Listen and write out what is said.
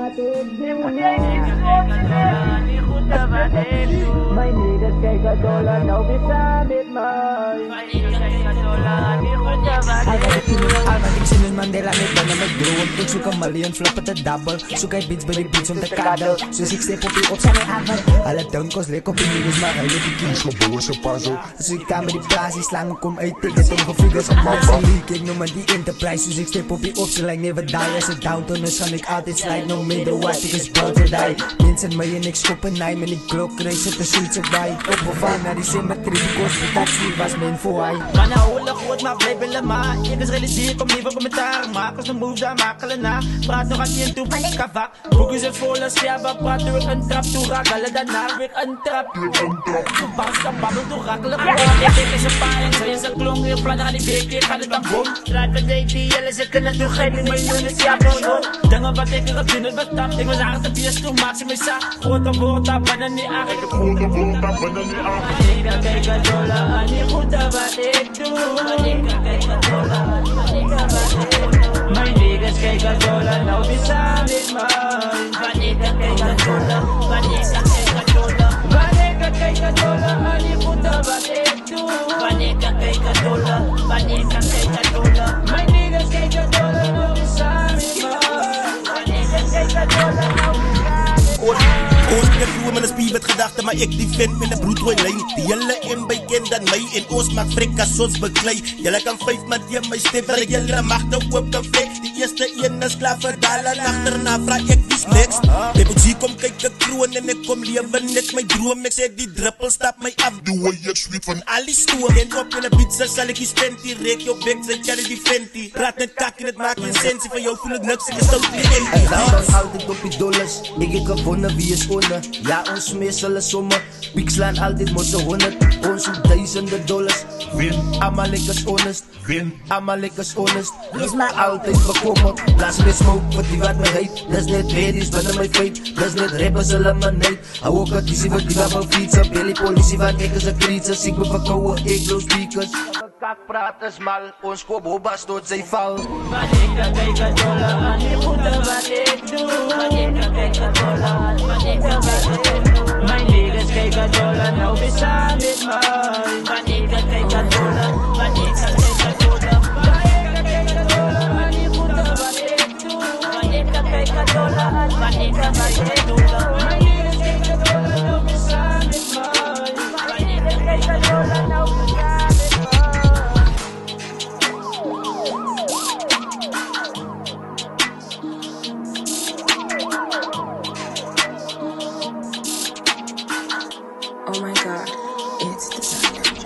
batid di mo may niggas kay kadola now bisamit may Almating sinun Mandela nito na mag-grow Kung suka mali yun flop at a double Sukay beats balik beats on the cuddle So 6 po pick up sa may aval Alat down cause leko pinilis makay Kikinis mabawa sa puzzle So comedy classes lang kung ay tigas Ang kafiga sa mga silikig naman di enterprise So 6 po pick up sila never die As a downtown no sonic out it's like no middle white Because brown to die Minsan may next ko panay Manig clock race at the streets of bike Opo fan na di symmetry Because the taxi was main for I Manahula ko at ma-play lama Ikas realisir kom lieve kommentaar Makers de moves aan makelen na Praat nog aan die en toe kavak Boeken ze vol als jabba Praat door een trap toe rakkelen Daarna weer een trap Toen pas kan babbel toe rakkelen Ik is een paar en zij is een klonk Heel plan aan die beek Ik ga het dan boom Draait met die jullie zitten en toen geef ik mijn jongens ja bro Dingen wat ik erop doen het bestaat Ik was aardig de biers toen maak ze mij zaak Grote woord aan bijna niet aan Ik heb grote woord aan bijna niet aan Ik ga kijken dollar aan die goede wat ik doe Ik ga kijken dollar my niggas kay kadola now bisamit man Vanika kay kadola Vanika kay kadola Vanika kay kadola ani puta batetu Vanika kay kadola Vanika kay kadola my niggas kay kadola now bisamit man Vanika kay kadola now Ons de vroeg met een spier met gedachten, maar ik die vent met een broedrooi lijn. Die jelle in bij ken dan mij en ons maakt frik als ons bekleed. Jelle kan 5 man die mij stip, waar ik jelle macht op kan vlek. Die eerste een is klaar verdalen, achterna vraag ik wie's next. Baby G kom kijken kroon en ik kom leven net mijn droom. Ik zeg die druppel stap mij af, doe je sweet van alle stoer. En op in een pizza zal ik je spenti, reek je op bek, zet jij die venti. Praat net kak en het maakt geen sensie, van jou voel ik niks, ik is stoot in de empty. Dan altijd op die dollars Ik heb gewonnen, wie is onder Ja, ons meestal is sommen Piekslaan altijd moesten 100 Ons op duizenden dollars Win, allemaal lekkers honest Win, allemaal lekkers honest Is maar altijd bekommerd Laat me smoke, wat die wat me heet Dat is net ladies, wat aan mijn feit Dat is net rappers, allemaal niet Hou ook het die wat die wat van fietsen Belly politie, wat ik is een krietses Ik ben verkouden, ik loos speakers Kak praat is mal Ons kop hobas tot zij val Vanika kay kadola ani puta batetu Vanika kay kadola Vanika kay kadola my niggas kay kadola now bisamit man Vanika kay kadola Vanika kay kadola Vanika kay kadola ani puta batetu Vanika kay kadola Vanika kay kadola my niggas kay kadola now bisamit man Vanika kay kadola now bisamit man Oh my god, it's the sound.